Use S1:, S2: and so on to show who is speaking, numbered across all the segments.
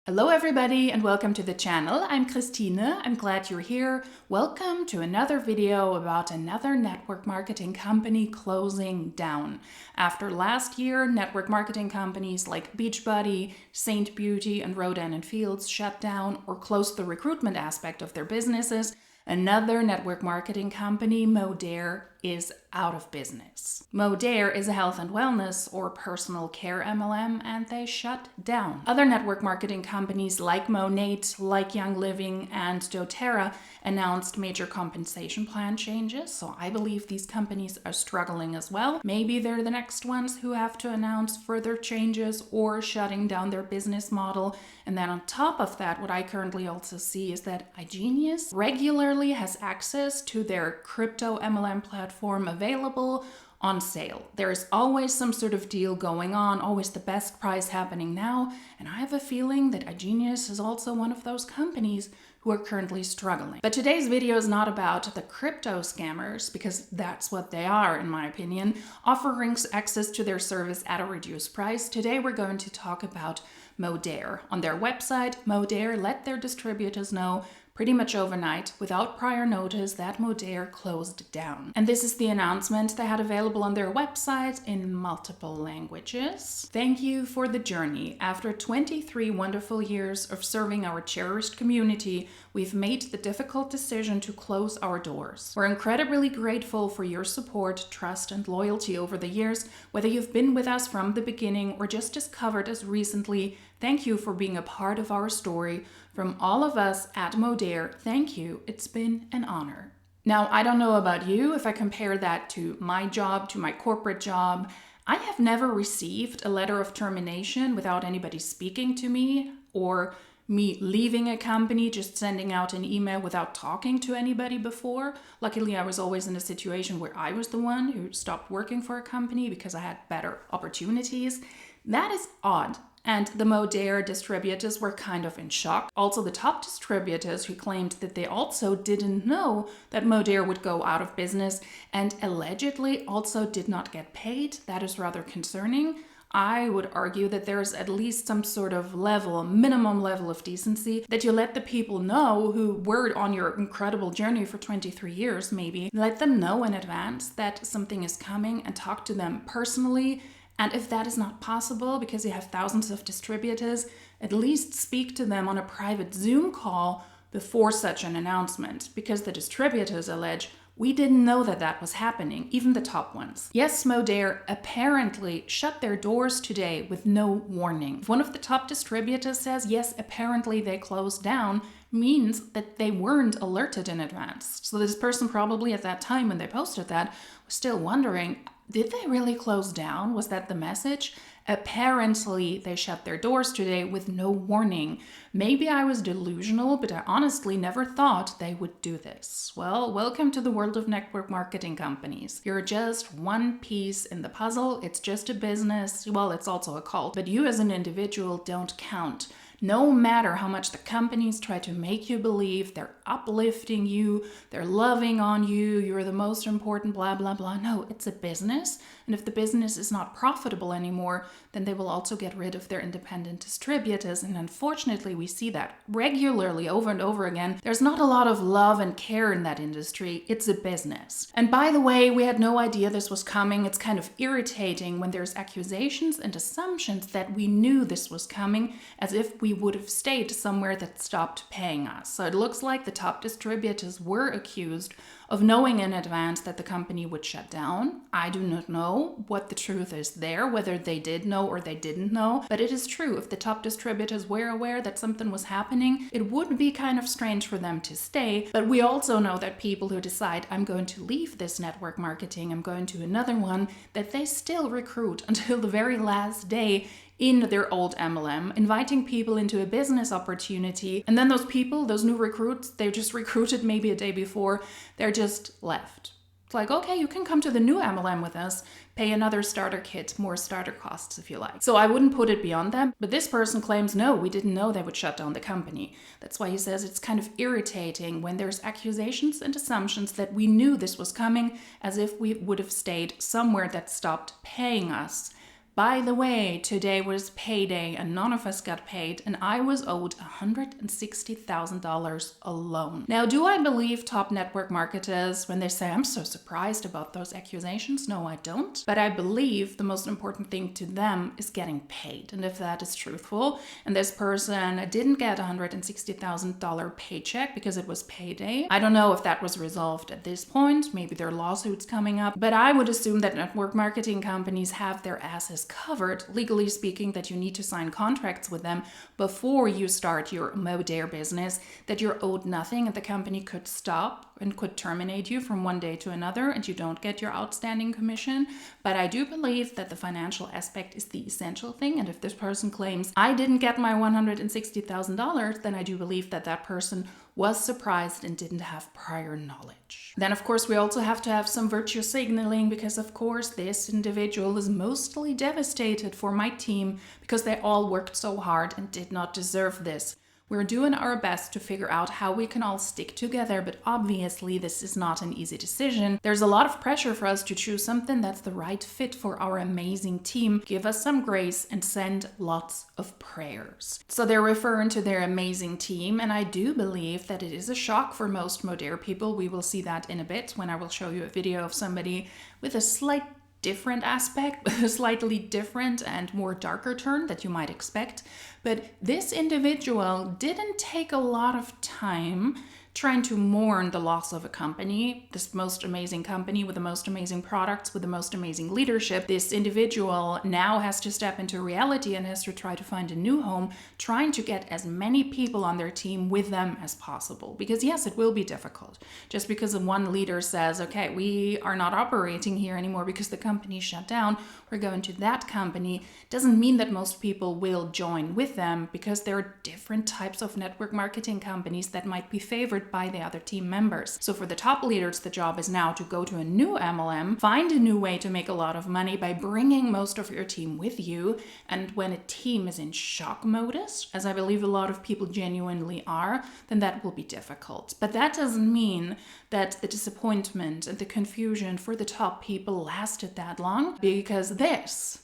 S1: Hello everybody and welcome to the channel. I'm Christine. I'm glad you're here. Welcome to another video about another network marketing company closing down. After last year, network marketing companies like Beachbody, Saint Beauty, and Rodan & Fields shut down or closed the recruitment aspect of their businesses. Another network marketing company, Modere, is out of business. Modere is a health and wellness or personal care MLM, and they shut down. Other network marketing companies like Monate, like Young Living, and doTERRA announced major compensation plan changes, so I believe these companies are struggling as well. Maybe they're the next ones who have to announce further changes or shutting down their business model. And then on top of that, what I currently also see is that iGenius regularly has access to their crypto MLM platform available on sale. There is always some sort of deal going on, always the best price happening now, and I have a feeling that iGenius is also one of those companies who are currently struggling. But today's video is not about the crypto scammers, because that's what they are, in my opinion, offering access to their service at a reduced price. Today we're going to talk about Modere. On their website, Modere let their distributors know pretty much overnight, without prior notice, that Modere closed down. And this is the announcement they had available on their website in multiple languages. Thank you for the journey. After 23 wonderful years of serving our cherished community, we've made the difficult decision to close our doors. We're incredibly grateful for your support, trust, and loyalty over the years. Whether you've been with us from the beginning or just discovered us recently, thank you for being a part of our story. From all of us at Modere, thank you. It's been an honor. Now, I don't know about you. If I compare that to my job, to my corporate job, I have never received a letter of termination without anybody speaking to me, or me leaving a company, just sending out an email without talking to anybody before. Luckily, I was always in a situation where I was the one who stopped working for a company because I had better opportunities. That is odd. And the Modere distributors were kind of in shock. Also, the top distributors who claimed that they also didn't know that Modere would go out of business and allegedly also did not get paid. That is rather concerning. I would argue that there's at least some sort of level, minimum level of decency, that you let the people know who were on your incredible journey for 23 years, maybe. Let them know in advance that something is coming and talk to them personally. And if that is not possible because you have thousands of distributors, at least speak to them on a private Zoom call before such an announcement, because the distributors allege we didn't know that that was happening, even the top ones. Yes, Modere apparently shut their doors today with no warning. If one of the top distributors says, yes, apparently they closed down, means that they weren't alerted in advance. So this person probably at that time when they posted that was still wondering, did they really close down? Was that the message? Apparently, they shut their doors today with no warning. Maybe I was delusional, but I honestly never thought they would do this. Well, welcome to the world of network marketing companies. You're just one piece in the puzzle. It's just a business. Well, it's also a cult, but you as an individual don't count. No matter how much the companies try to make you believe they're uplifting you, they're loving on you, you're the most important, blah, blah, blah. No, it's a business. And if the business is not profitable anymore, then they will also get rid of their independent distributors. And unfortunately, we see that regularly over and over again. There's not a lot of love and care in that industry. It's a business. And by the way, we had no idea this was coming. It's kind of irritating when there's accusations and assumptions that we knew this was coming, as if we would have stayed somewhere that stopped paying us. So it looks like the top distributors were accused of knowing in advance that the company would shut down. I do not know what the truth is there, whether they did know or they didn't know, but it is true. If the top distributors were aware that something was happening, it would be kind of strange for them to stay. But we also know that people who decide, I'm going to leave this network marketing, I'm going to another one, that they still recruit until the very last day in their old MLM, inviting people into a business opportunity. And then those people, those new recruits, they just recruited maybe a day before, they're just left. It's like, okay, you can come to the new MLM with us, pay another starter kit, more starter costs if you like. So I wouldn't put it beyond them. But this person claims, no, we didn't know they would shut down the company. That's why he says it's kind of irritating when there's accusations and assumptions that we knew this was coming, as if we would have stayed somewhere that stopped paying us. By the way, today was payday and none of us got paid, and I was owed $160,000 alone. Now, do I believe top network marketers when they say I'm so surprised about those accusations? No, I don't. But I believe the most important thing to them is getting paid. And if that is truthful, and this person didn't get a $160,000 paycheck because it was payday, I don't know if that was resolved at this point. Maybe there are lawsuits coming up. But I would assume that network marketing companies have their asses covered, legally speaking, that you need to sign contracts with them before you start your Modere business, that you're owed nothing and the company could stop and could terminate you from one day to another and you don't get your outstanding commission. But I do believe that the financial aspect is the essential thing. And if this person claims, I didn't get my $160,000, then I do believe that that person was surprised and didn't have prior knowledge. Then, of course, we also have to have some virtue signaling because, of course, this individual is mostly devastated for my team because they all worked so hard and did not deserve this. We're doing our best to figure out how we can all stick together, but obviously this is not an easy decision. There's a lot of pressure for us to choose something that's the right fit for our amazing team. Give us some grace and send lots of prayers. So they're referring to their amazing team, and I do believe that it is a shock for most Modere people. We will see that in a bit when I will show you a video of somebody with a slight different aspect, a slightly different and more darker turn that you might expect. But this individual didn't take a lot of time trying to mourn the loss of a company, this most amazing company with the most amazing products, with the most amazing leadership. This individual now has to step into reality and has to try to find a new home, trying to get as many people on their team with them as possible. Because yes, it will be difficult. Just because one leader says, okay, we are not operating here anymore because the company shut down, we're going to that company, doesn't mean that most people will join with them, because there are different types of network marketing companies that might be favored by the other team members. So for the top leaders, the job is now to go to a new MLM, find a new way to make a lot of money by bringing most of your team with you. And when a team is in shock modus, as I believe a lot of people genuinely are, then that will be difficult. But that doesn't mean that the disappointment and the confusion for the top people lasted that long, because this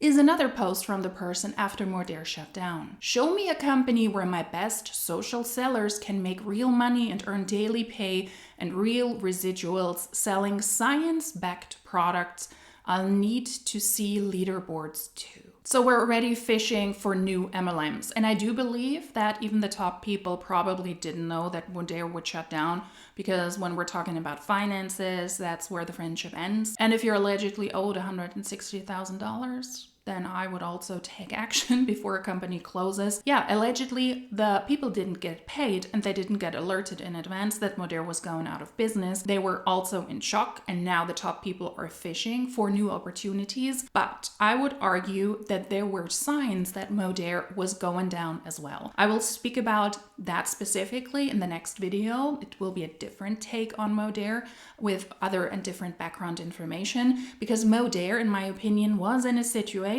S1: is another post from the person after Modere shut down. Show me a company where my best social sellers can make real money and earn daily pay and real residuals selling science-backed products. I'll need to see leaderboards too. So we're already fishing for new MLMs. And I do believe that even the top people probably didn't know that Modere would shut down, because when we're talking about finances, that's where the friendship ends. And if you're allegedly owed $160,000, then I would also take action before a company closes. Yeah, allegedly the people didn't get paid and they didn't get alerted in advance that Modere was going out of business. They were also in shock, and now the top people are fishing for new opportunities. But I would argue that there were signs that Modere was going down as well. I will speak about that specifically in the next video. It will be a different take on Modere with other and different background information, because Modere, in my opinion, was in a situation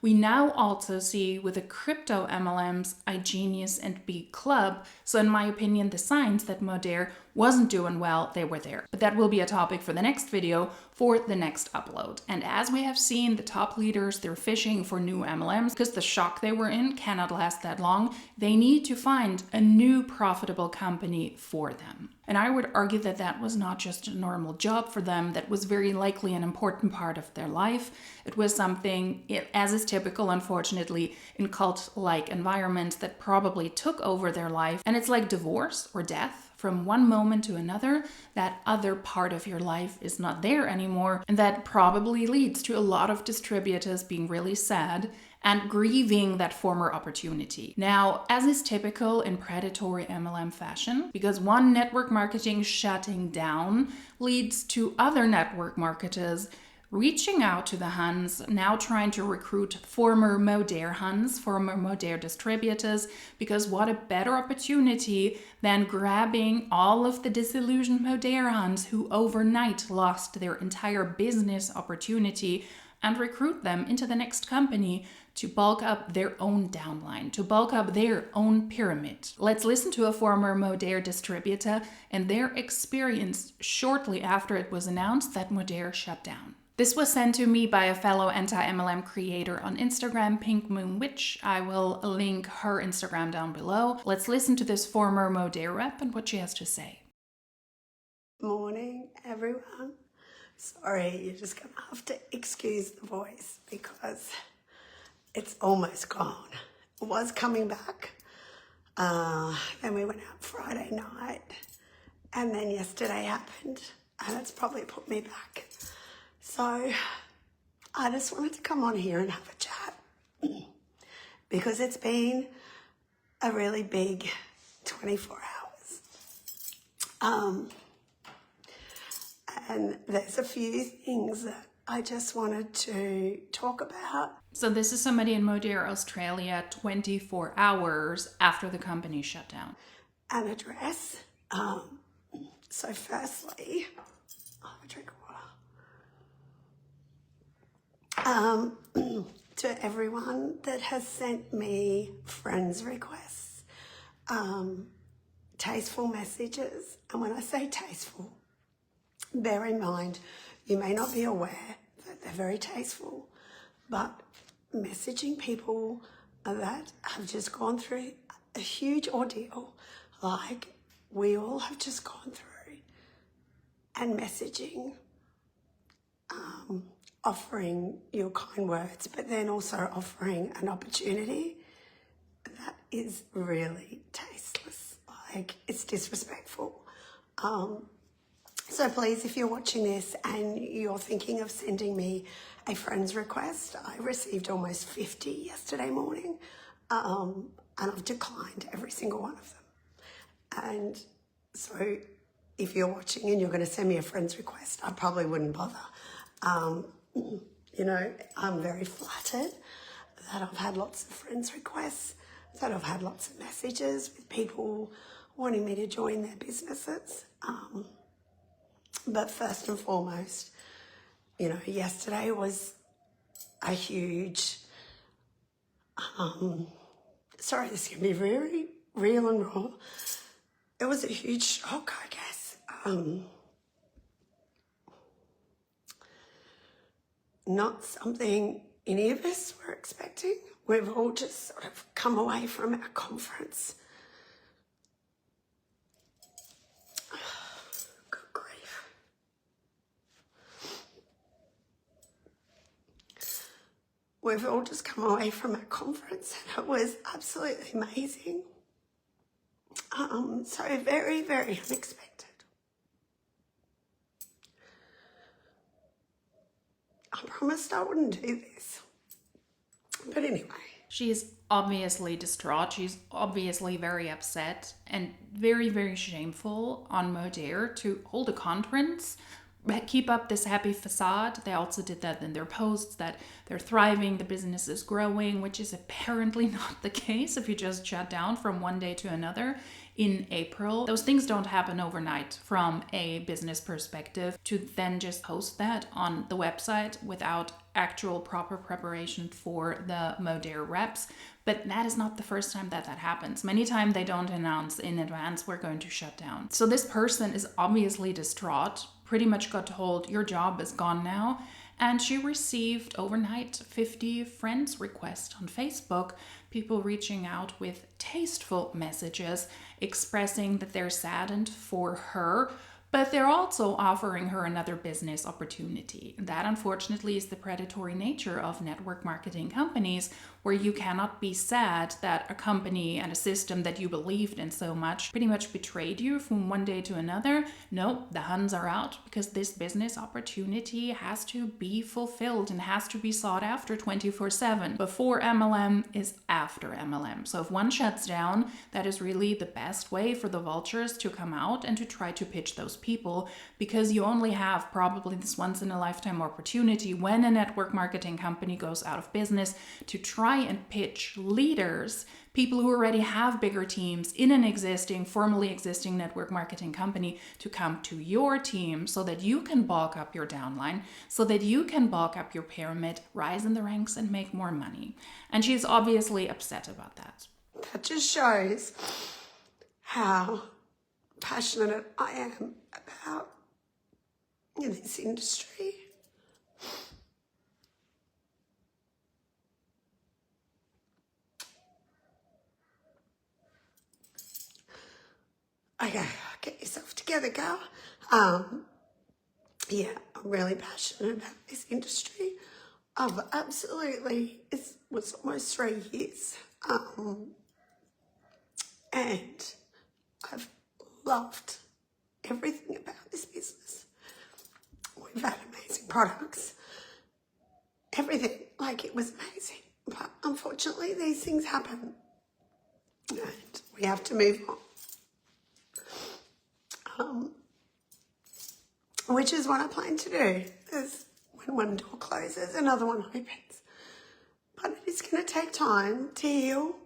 S1: we now also see with the crypto MLMs iGenius and B Club. So in my opinion, the signs that Modere wasn't doing well, they were there. But that will be a topic for the next video, for the next upload. And as we have seen, the top leaders, they're fishing for new MLMs because the shock they were in cannot last that long. They need to find a new profitable company for them. And I would argue that that was not just a normal job for them, that was very likely an important part of their life. It was something, as is typical, unfortunately, in cult-like environments, that probably took over their life. And it's like divorce or death. From one moment to another, that other part of your life is not there anymore. And that probably leads to a lot of distributors being really sad and grieving that former opportunity. Now, as is typical in predatory MLM fashion, because one network marketing shutting down leads to other network marketers reaching out to the Huns, now trying to recruit former Modere Huns, former Modere distributors, because what a better opportunity than grabbing all of the disillusioned Modere Huns who overnight lost their entire business opportunity and recruit them into the next company to bulk up their own downline, to bulk up their own pyramid. Let's listen to a former Modere distributor and their experience shortly after it was announced that Modere shut down. This was sent to me by a fellow anti-MLM creator on Instagram, Pink Moon Witch. I will link her Instagram down below. Let's listen to this former Modere rep and what she has to say.
S2: Morning, everyone. Sorry, you're just going to have to excuse the voice because it's almost gone. It was coming back. Then we went out Friday night, and then yesterday happened, and it's probably put me back. So I just wanted to come on here and have a chat because it's been a really big 24 hours. And there's a few things that I just wanted to talk about.
S1: So this is somebody in Modere, Australia, 24 hours after the company shut down.
S2: And address. So firstly, I'll have a drink of water. To everyone that has sent me friends requests, tasteful messages. And when I say tasteful, bear in mind, you may not be aware that they're very tasteful, but messaging people that have just gone through a huge ordeal, like we all have just gone through, and messaging, offering your kind words, but then also offering an opportunity, that is really tasteless. Like, it's disrespectful. So please, if you're watching this and you're thinking of sending me a friend's request, I received almost 50 yesterday morning, and I've declined every single one of them. And so if you're watching and you're going to send me a friend's request, I probably wouldn't bother. You know, I'm very flattered that I've had lots of friends requests, that I've had lots of messages with people wanting me to join their businesses. But first and foremost, you know, yesterday was a huge, sorry, this is going to be very real and raw. It was a huge shock, I guess. Not something any of us were expecting. We've all just sort of come away from our conference. Good grief. We've all just come away from our conference and it was absolutely amazing. So very, very unexpected. I promised I wouldn't do this. But anyway.
S1: She's obviously distraught. She's obviously very upset and very, very shameful on Modere to hold a conference, keep up this happy facade. They also did that in their posts, that they're thriving, the business is growing, which is apparently not the case if you just shut down from one day to another in April. Those things don't happen overnight from a business perspective. To then just post that on the website without actual proper preparation for the Modere reps. But that is not the first time that that happens. Many times they don't announce in advance we're going to shut down. So this person is obviously distraught, pretty much got told your job is gone now. And she received overnight 50 friends requests on Facebook, people reaching out with tasteful messages expressing that they're saddened for her, but they're also offering her another business opportunity. That, unfortunately, is the predatory nature of network marketing companies, where you cannot be sad that a company and a system that you believed in so much pretty much betrayed you from one day to another. No, the Huns are out, because this business opportunity has to be fulfilled and has to be sought after 24/7. Before MLM is after MLM. So if one shuts down, that is really the best way for the Vultures to come out and to try to pitch those people, because you only have probably this once in a lifetime opportunity when a network marketing company goes out of business to try and pitch leaders, people who already have bigger teams in an formerly existing network marketing company, to come to your team so that you can bulk up your downline, so that you can bulk up your pyramid, rise in the ranks and make more money. And she's obviously upset about that.
S2: That just shows how passionate I am about this industry. okay, get yourself together, girl. Yeah, I'm really passionate about this industry. I've absolutely, it was almost 3 years. And I've loved everything about this business. We've had amazing products. Everything, like it was amazing. But unfortunately, these things happen. And we have to move on. Which is what I plan to do. Is when one door closes, another one opens. But it is going to take time to heal.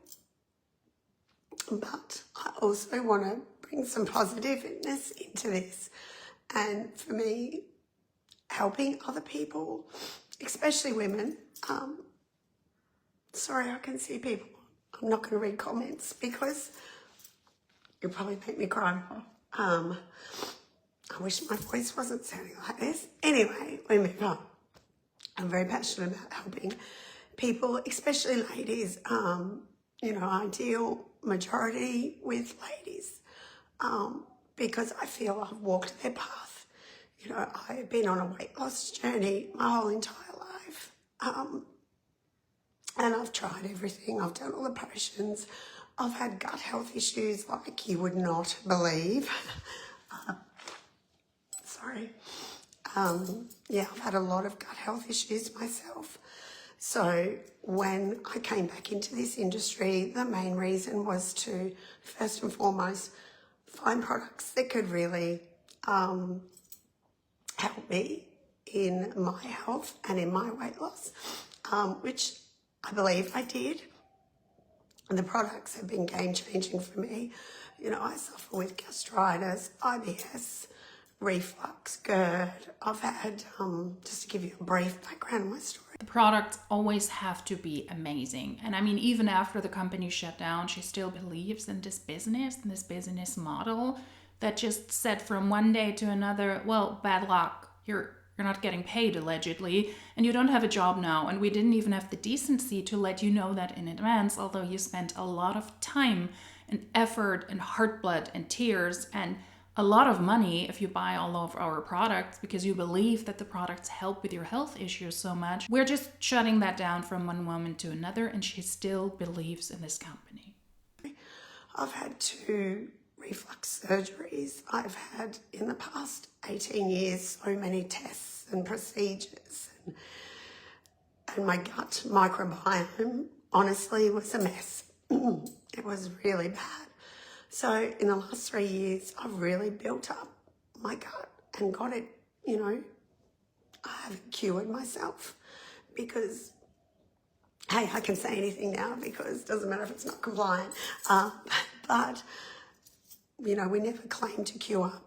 S2: But I also want to bring some positiveness into this. And for me, helping other people, especially women. Sorry, I can see people. I'm not going to read comments because it'll probably make me cry more. I wish my voice wasn't sounding like this. Anyway, we move on. I'm very passionate about helping people, especially ladies. I deal majority with ladies because I feel I've walked their path. I've been on a weight loss journey my whole entire life. And I've tried everything. I've done all the potions. I've had gut health issues like you would not believe. Sorry. I've had a lot of gut health issues myself. So when I came back into this industry, the main reason was to, first and foremost, find products that could really help me in my health and in my weight loss, which I believe I did. And the products have been game-changing for me. I suffer with gastritis, IBS, reflux, GERD. I've had, just to give you a brief background on my story.
S1: The products always have to be amazing. And I mean, even after the company shut down, she still believes in this business model that just said from one day to another, well, bad luck, you're not getting paid allegedly, and you don't have a job now. And we didn't even have the decency to let you know that in advance, although you spent a lot of time and effort and heartblood and tears and a lot of money if you buy all of our products because you believe that the products help with your health issues so much. We're just shutting that down from one woman to another, and she still believes in this company.
S2: I've had 2 reflux surgeries. I've had in the past 18 years so many tests and procedures, and my gut microbiome honestly was a mess. It was really bad. So in the last 3 years, I've really built up my gut and got it, I haven't cured myself because, hey, I can say anything now because it doesn't matter if it's not compliant. But we never claim to cure.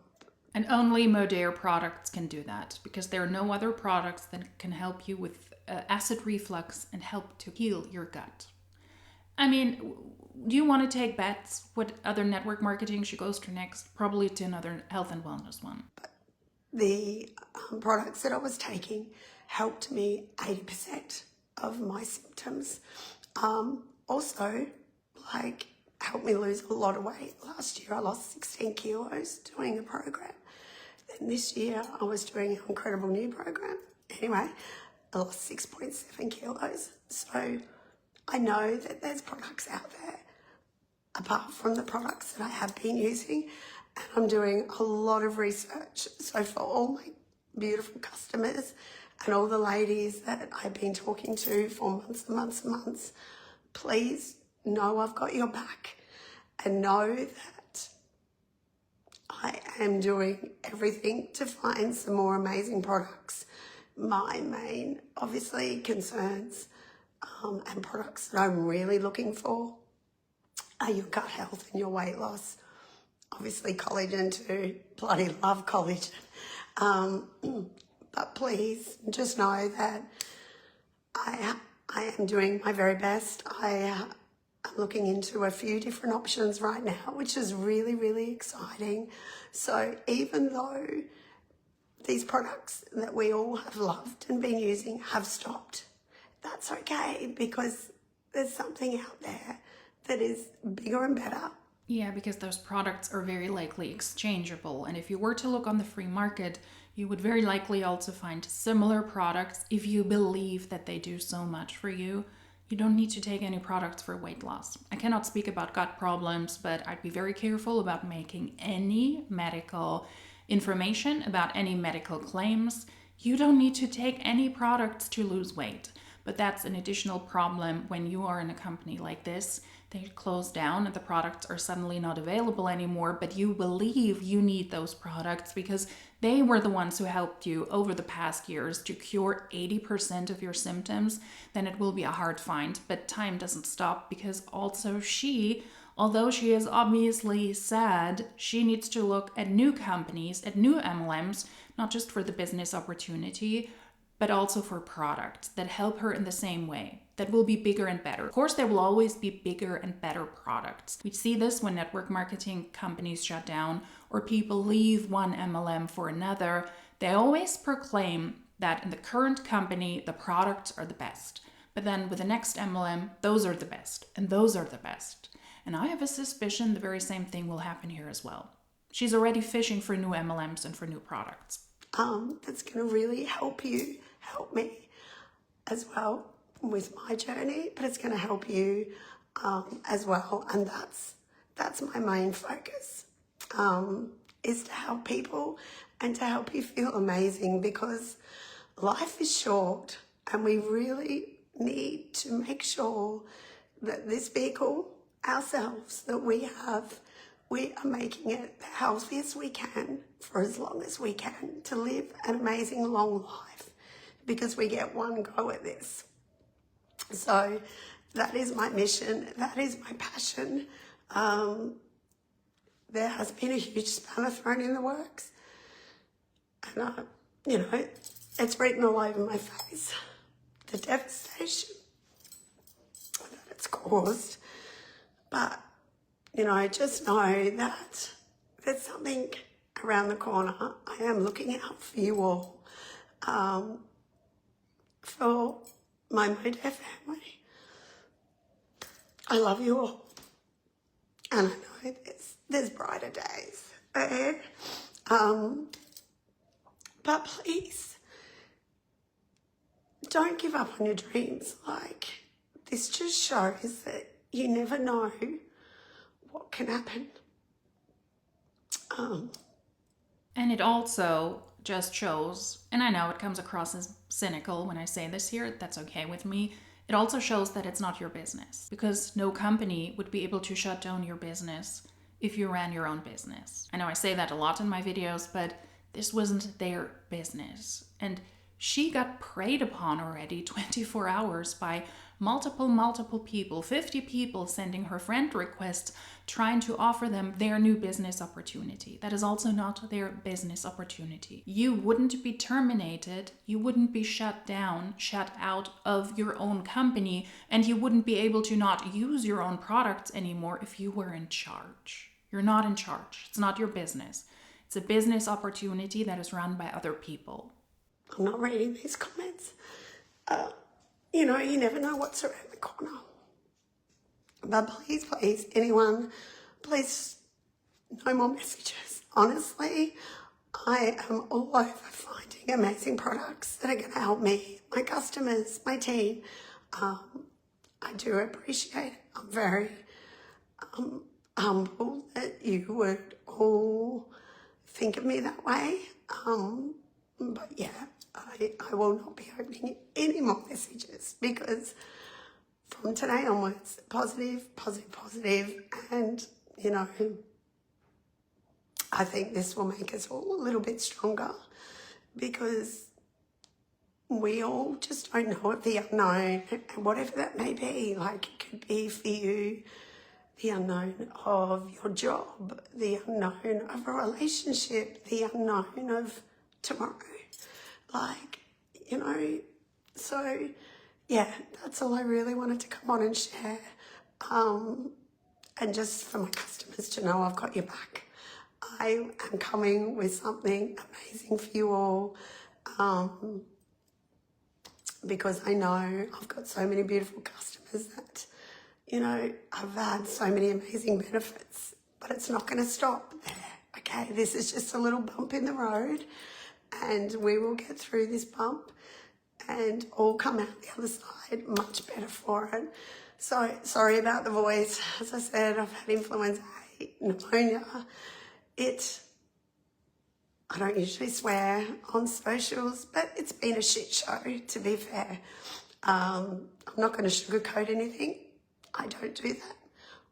S1: And only Modere products can do that because there are no other products that can help you with acid reflux and help to heal your gut. I mean, do you want to take bets what other network marketing she goes to next? Probably to another health and wellness one.
S2: But the products that I was taking helped me 80% of my symptoms. Also, helped me lose a lot of weight. Last year I lost 16 kilos doing a program. Then this year I was doing an incredible new program. Anyway, I lost 6.7 kilos. So I know that there's products out there apart from the products that I have been using, and I'm doing a lot of research. So for all my beautiful customers and all the ladies that I've been talking to for months and months and months, please know I've got your back and know that I am doing everything to find some more amazing products. My main, obviously, concerns and products that I'm really looking for are your gut health and your weight loss. Obviously collagen too, bloody love collagen. But please just know that I am doing my very best. I'm looking into a few different options right now, which is really, really exciting. So even though these products that we all have loved and been using have stopped, that's okay because there's something out there that is bigger and better
S1: Yeah, because those products are very likely exchangeable. And if you were to look on the free market, you would very likely also find similar products if you believe that they do so much for you. You don't need to take any products for weight loss. I cannot speak about gut problems, but I'd be very careful about making any medical information about any medical claims. You don't need to take any products to lose weight. But that's an additional problem when you are in a company like this. They close down and the products are suddenly not available anymore, but you believe you need those products because they were the ones who helped you over the past years to cure 80% of your symptoms. Then it will be a hard find. But time doesn't stop, because also although she is obviously sad, she needs to look at new companies, at new MLMs, not just for the business opportunity, but also for products that help her in the same way, that will be bigger and better. Of course, there will always be bigger and better products. We see this when network marketing companies shut down or people leave one MLM for another. They always proclaim that in the current company, the products are the best. But then with the next MLM, those are the best, and those are the best. And I have a suspicion the very same thing will happen here as well. She's already fishing for new MLMs and for new products.
S2: That's going to really help me as well with my journey, but it's going to help you as well. And that's my main focus, is to help people and to help you feel amazing, because life is short and we really need to make sure that this vehicle, ourselves, that we are making it the healthiest we can for as long as we can to live an amazing long life, because we get one go at this. So that is my mission. That is my passion. There has been a huge spanner thrown in the works, and it's written all over my face, the devastation that it's caused. But just know that there's something around the corner. I am looking out for you all, for my Modere family. I love you all. And I know there's brighter days ahead. But please, don't give up on your dreams. This just shows that you never know what can happen.
S1: And it also just shows, and I know it comes across as cynical when I say this here, that's okay with me. It also shows that it's not your business, because no company would be able to shut down your business if you ran your own business. I know I say that a lot in my videos, but this wasn't their business. And she got preyed upon already 24 hours by multiple people, 50 people sending her friend requests, trying to offer them their new business opportunity. That is also not their business opportunity. You wouldn't be terminated, you wouldn't be shut down, shut out of your own company, and you wouldn't be able to not use your own products anymore if you were in charge. You're not in charge. It's not your business. It's a business opportunity that is run by other people.
S2: I'm not reading these comments. You never know what's around the corner. But please, anyone, please, no more messages. Honestly, I am all over finding amazing products that are going to help me, my customers, my team. I do appreciate it. I'm very humble that you would all think of me that way. But yeah, I will not be opening any more messages, because from today onwards, positive, and I think this will make us all a little bit stronger, because we all just don't know of the unknown, and whatever that may be. It could be for you the unknown of your job, the unknown of a relationship, the unknown of tomorrow. So yeah, that's all I really wanted to come on and share. And just for my customers to know I've got your back. I am coming with something amazing for you all, because I know I've got so many beautiful customers that You know, I've had so many amazing benefits, but it's not going to stop there. Okay, this is just a little bump in the road, and we will get through this bump and all come out the other side much better for it. So sorry about the voice. As I said, I've had influenza A, pneumonia. I don't usually swear on socials, but it's been a shit show, to be fair. I'm not going to sugarcoat anything. I don't do that.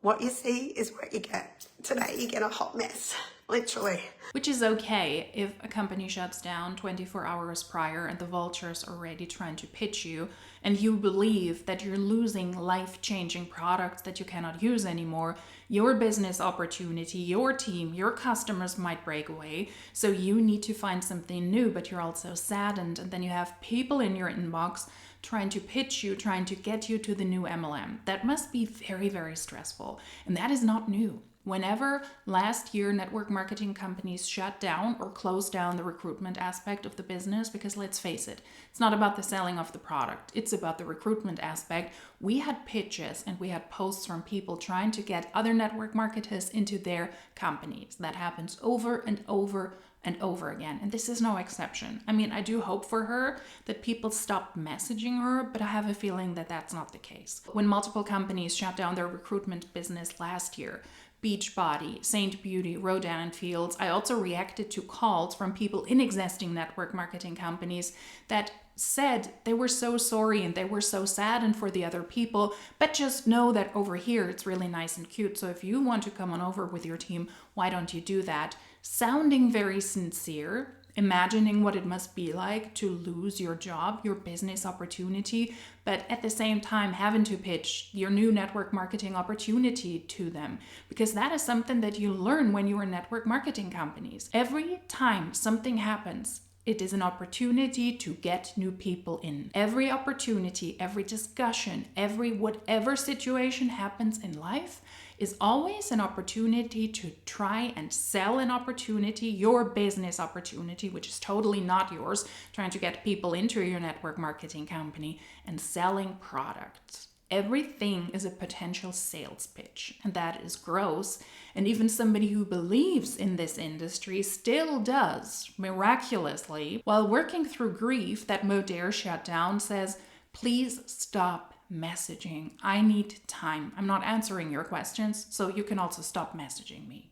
S2: What you see is what you get. Today you get a hot mess, literally.
S1: Which is okay if a company shuts down 24 hours prior and the vultures are already trying to pitch you and you believe that you're losing life-changing products that you cannot use anymore. Your business opportunity, your team, your customers might break away. So you need to find something new, but you're also saddened. And then you have people in your inbox trying to pitch you, trying to get you to the new MLM. That must be very, very stressful. And that is not new. Whenever last year network marketing companies shut down or closed down the recruitment aspect of the business, because let's face it, it's not about the selling of the product, it's about the recruitment aspect. We had pitches and we had posts from people trying to get other network marketers into their companies. That happens over and over and over again. And this is no exception. I mean, I do hope for her that people stop messaging her, but I have a feeling that that's not the case. When multiple companies shut down their recruitment business last year, Beachbody, Saint Beauty, Rodan & Fields, I also reacted to calls from people in existing network marketing companies that said they were so sorry and they were so saddened for the other people, but just know that over here it's really nice and cute. So if you want to come on over with your team, why don't you do that? Sounding very sincere, imagining what it must be like to lose your job, your business opportunity, but at the same time having to pitch your new network marketing opportunity to them, because that is something that you learn when you are network marketing companies. Every time something happens, it is an opportunity to get new people in. Every opportunity, every discussion, whatever situation happens in life is always an opportunity to try and sell an opportunity, your business opportunity, which is totally not yours, trying to get people into your network marketing company and selling products. Everything is a potential sales pitch, and that is gross. And even somebody who believes in this industry still does, miraculously, while working through grief that Modere shut down, says, please stop messaging. I need time. I'm not answering your questions, so you can also stop messaging me.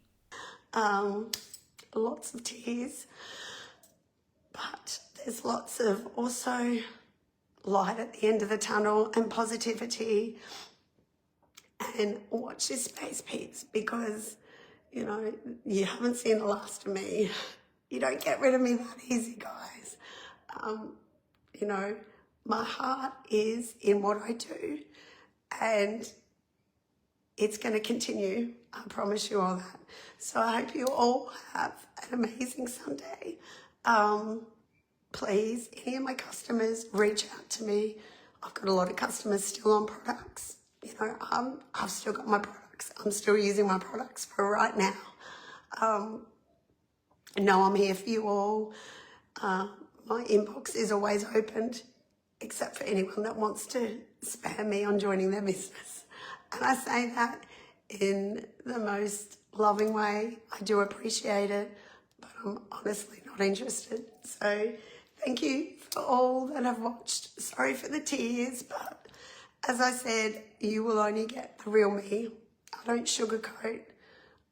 S2: Lots of tears, but there's lots of also light at the end of the tunnel and positivity. And watch this space, peeps, because, you know, you haven't seen the last of me. You don't get rid of me that easy, guys. You know, my heart is in what I do, and it's going to continue. I promise you all that. So I hope you all have an amazing Sunday. Please, any of my customers, reach out to me. I've got a lot of customers still on products. You know, I've still got my products. I'm still using my products for right now. No, I'm here for you all. My inbox is always opened, except for anyone that wants to spam me on joining their business. And I say that in the most loving way. I do appreciate it, but I'm honestly not interested. So thank you for all that have watched. Sorry for the tears, but as I said, you will only get the real me. I don't sugarcoat.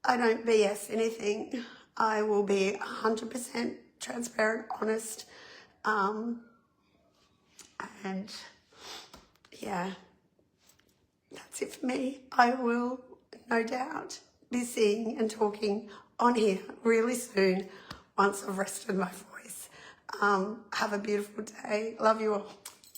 S2: I don't BS anything. I will be 100% transparent, honest. And yeah, that's it for me. I will no doubt be seeing and talking on here really soon once I've rested my voice. Have a beautiful day. Love you all.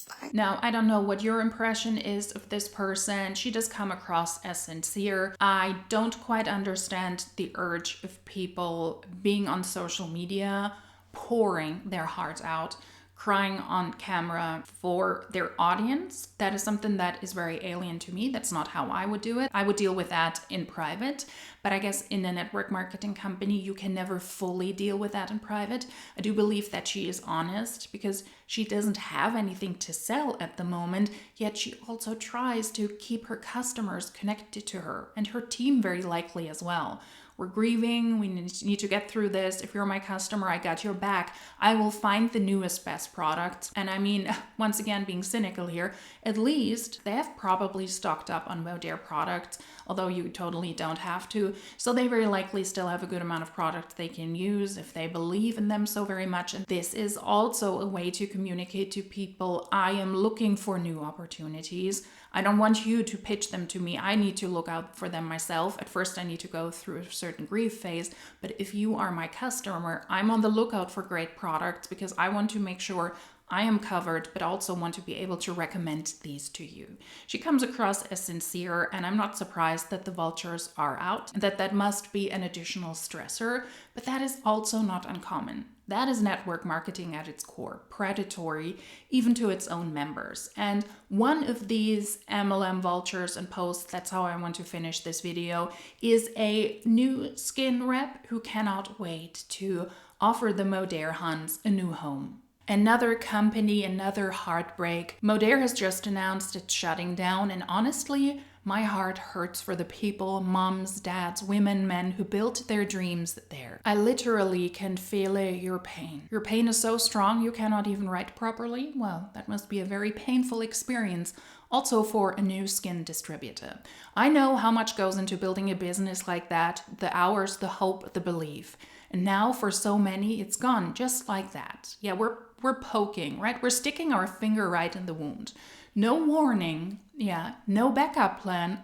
S2: Bye.
S1: Now, I don't know what your impression is of this person. She does come across as sincere. I don't quite understand the urge of people being on social media, pouring their heart out, crying on camera for their audience. That is something that is very alien to me. That's not how I would do it. I would deal with that in private. But I guess in a network marketing company, you can never fully deal with that in private. I do believe that she is honest because she doesn't have anything to sell at the moment, yet she also tries to keep her customers connected to her and her team very likely as well. We're grieving, we need to get through this. If you're my customer, I got your back. I will find the newest best products. And I mean, once again, being cynical here, at least they have probably stocked up on Modere products, although you totally don't have to. So they very likely still have a good amount of product they can use if they believe in them so very much. And this is also a way to communicate to people, I am looking for new opportunities. I don't want you to pitch them to me. I need to look out for them myself. At first, I need to go through a certain grief phase. But if you are my customer, I'm on the lookout for great products because I want to make sure I am covered, but also want to be able to recommend these to you. She comes across as sincere, and I'm not surprised that the Vultures are out, and that must be an additional stressor, but that is also not uncommon. That is network marketing at its core, predatory, even to its own members. And one of these MLM vultures and posts, that's how I want to finish this video, is a new skin rep who cannot wait to offer the Modere Huns a new home. Another company, another heartbreak. Modere has just announced it's shutting down, and honestly, my heart hurts for the people, moms, dads, women, men who built their dreams there. I literally can feel your pain. Your pain is so strong you cannot even write properly? Well, that must be a very painful experience. Also for a new skin distributor. I know how much goes into building a business like that, the hours, the hope, the belief. And now for so many, it's gone just like that. Yeah, we're poking, right? We're sticking our finger right in the wound. No warning, yeah, no backup plan,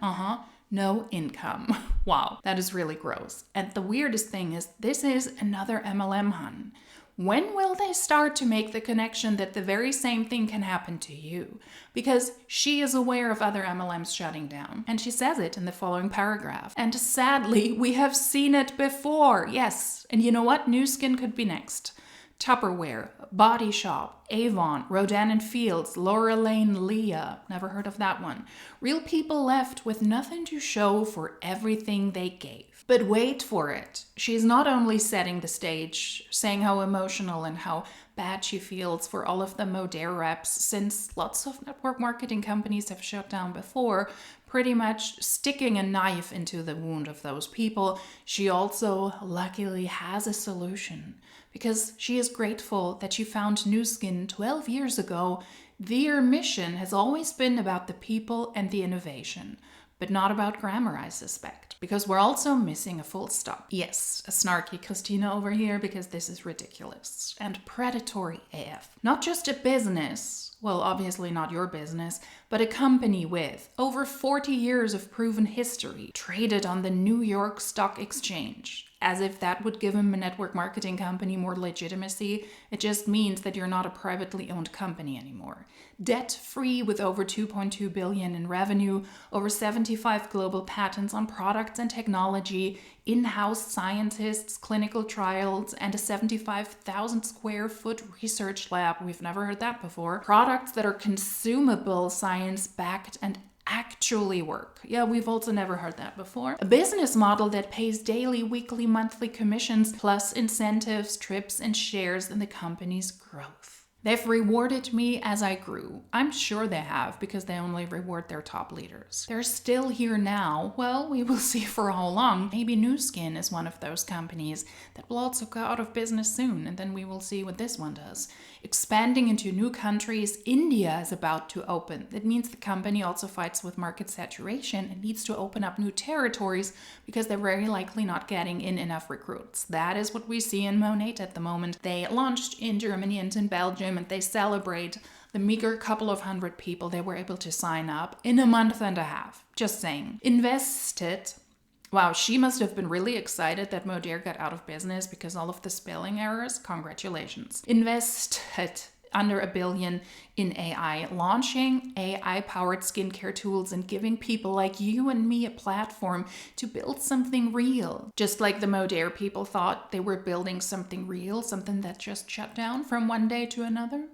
S1: no income. Wow, that is really gross. And the weirdest thing is this is another MLM hun. When will they start to make the connection that the very same thing can happen to you? Because she is aware of other MLMs shutting down. And she says it in the following paragraph. And sadly, we have seen it before. Yes. And you know what? New Skin could be next. Tupperware, Body Shop, Avon, Rodan & Fields, Laura Lane Leah. Never heard of that one. Real people left with nothing to show for everything they gave. But wait for it. She's not only setting the stage, saying how emotional and how bad she feels for all of the Modere reps, since lots of network marketing companies have shut down before, pretty much sticking a knife into the wound of those people. She also luckily has a solution because she is grateful that she found New Skin 12 years ago. Their mission has always been about the people and the innovation, but not about grammar, I suspect, because we're also missing a full stop. Yes, a snarky Christina over here, because this is ridiculous and predatory AF. Not just a business, well, obviously not your business, but a company with over 40 years of proven history, traded on the New York Stock Exchange. As if that would give him a network marketing company more legitimacy. It just means that you're not a privately owned company anymore. Debt-free with over $2.2 billion in revenue, over 75 global patents on products and technology, in-house scientists, clinical trials, and a 75,000 square foot research lab. We've never heard that before. Products that are consumable, science-backed, and actually work. Yeah, we've also never heard that before. A business model that pays daily, weekly, monthly commissions, plus incentives, trips, and shares in the company's growth. They've rewarded me as I grew. I'm sure they have, because they only reward their top leaders. They're still here now. Well, we will see for how long. Maybe New Skin is one of those companies that will also go out of business soon, and then we will see what this one does. Expanding into new countries, India is about to open. That means the company also fights with market saturation and needs to open up new territories because they're very likely not getting in enough recruits. That is what we see in Monade at the moment. They launched in Germany and in Belgium, and they celebrate the meager couple of hundred people they were able to sign up in a month and a half. Just saying. Invested. Wow, she must have been really excited that Modere got out of business because all of the spelling errors. Congratulations. Invested under $1 billion in AI, launching AI-powered skincare tools and giving people like you and me a platform to build something real. Just like the Modere people thought they were building something real, something that just shut down from one day to another.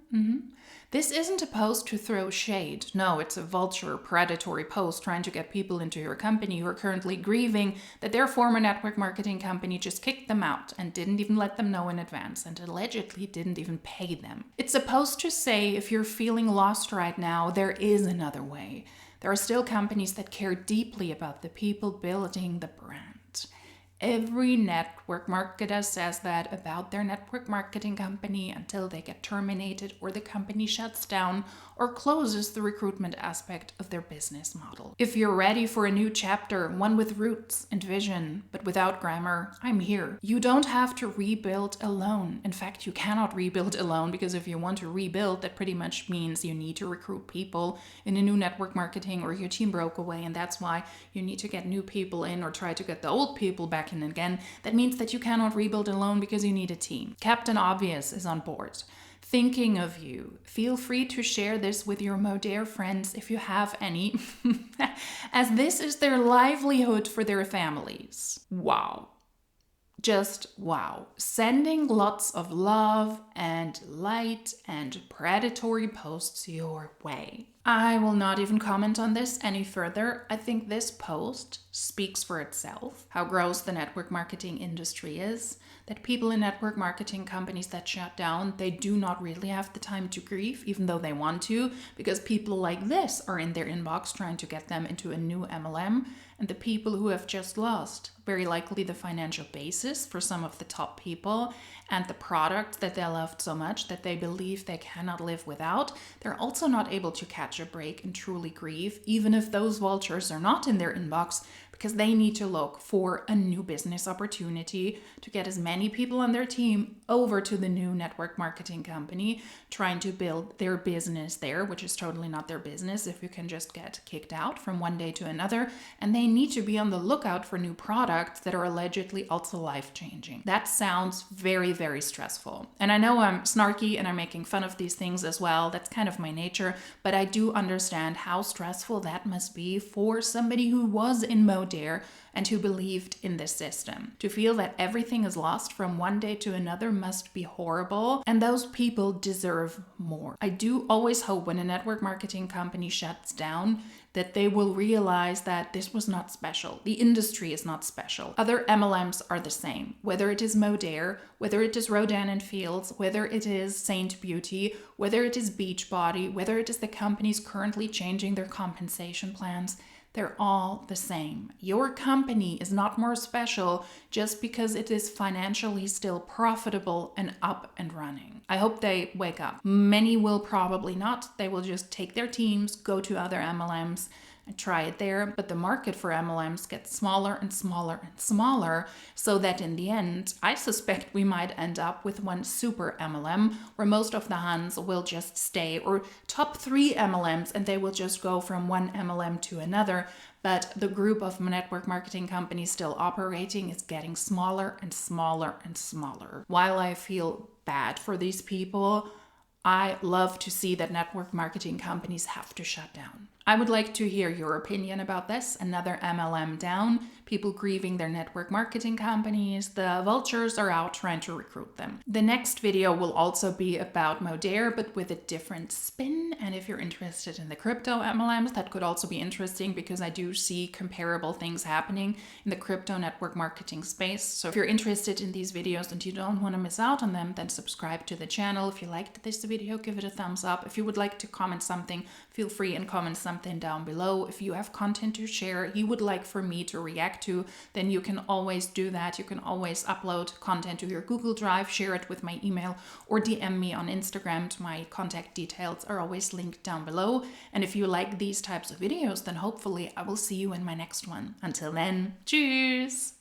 S1: This isn't a post to throw shade. No, it's a vulture, predatory post trying to get people into your company who are currently grieving that their former network marketing company just kicked them out and didn't even let them know in advance and allegedly didn't even pay them. It's supposed to say if you're feeling lost right now, there is another way. There are still companies that care deeply about the people building the brand. Every network marketer says that about their network marketing company until they get terminated or the company shuts down or closes the recruitment aspect of their business model. If you're ready for a new chapter, one with roots and vision, but without grammar, I'm here. You don't have to rebuild alone. In fact, you cannot rebuild alone, because if you want to rebuild, that pretty much means you need to recruit people in a new network marketing or your team broke away, and that's why you need to get new people in or try to get the old people back in again. That means that you cannot rebuild alone because you need a team. Captain Obvious is on board. Thinking of you. Feel free to share this with your Modere friends if you have any, as this is their livelihood for their families. Wow. Just wow. Sending lots of love and light and predatory posts your way. I will not even comment on this any further. I think this post speaks for itself. How gross the network marketing industry is. That people in network marketing companies that shut down, they do not really have the time to grieve, even though they want to, because people like this are in their inbox trying to get them into a new MLM. And the people who have just lost, very likely the financial basis for some of the top people and the product that they loved so much that they believe they cannot live without, they're also not able to catch a break and truly grieve, even if those vultures are not in their inbox, because they need to look for a new business opportunity to get as many people on their team over to the new network marketing company, trying to build their business there, which is totally not their business if you can just get kicked out from one day to another. And they need to be on the lookout for new products that are allegedly also life-changing. That sounds very, very stressful. And I know I'm snarky and I'm making fun of these things as well. That's kind of my nature, but I do understand how stressful that must be for somebody who was in Modere and who believed in this system. To feel that everything is lost from one day to another must be horrible, and those people deserve more. I do always hope when a network marketing company shuts down that they will realize that this was not special. The industry is not special. Other MLMs are the same. Whether it is Modere, whether it is Rodan and Fields, whether it is Saint Beauty, whether it is Beachbody, whether it is the companies currently changing their compensation plans, they're all the same. Your company is not more special just because it is financially still profitable and up and running. I hope they wake up. Many will probably not. They will just take their teams, go to other MLMs, and try it there. But the market for MLMs gets smaller and smaller and smaller, so that in the end, I suspect we might end up with one super MLM where most of the hands will just stay, or top 3 MLMs, and they will just go from one MLM to another. But the group of network marketing companies still operating is getting smaller and smaller and smaller. While I feel bad for these people, I love to see that network marketing companies have to shut down. I would like to hear your opinion about this. Another MLM down, people grieving their network marketing companies, the vultures are out trying to recruit them. The next video will also be about Modere, but with a different spin. And if you're interested in the crypto MLMs, that could also be interesting because I do see comparable things happening in the crypto network marketing space. So if you're interested in these videos and you don't want to miss out on them, then subscribe to the channel. If you liked this video, give it a thumbs up. If you would like to comment something, feel free and comment something down below. If you have content to share you would like for me to react to, then you can always do that. You can always upload content to your Google Drive, share it with my email, or DM me on Instagram. My contact details are always linked down below. And if you like these types of videos, then hopefully I will see you in my next one. Until then, cheers!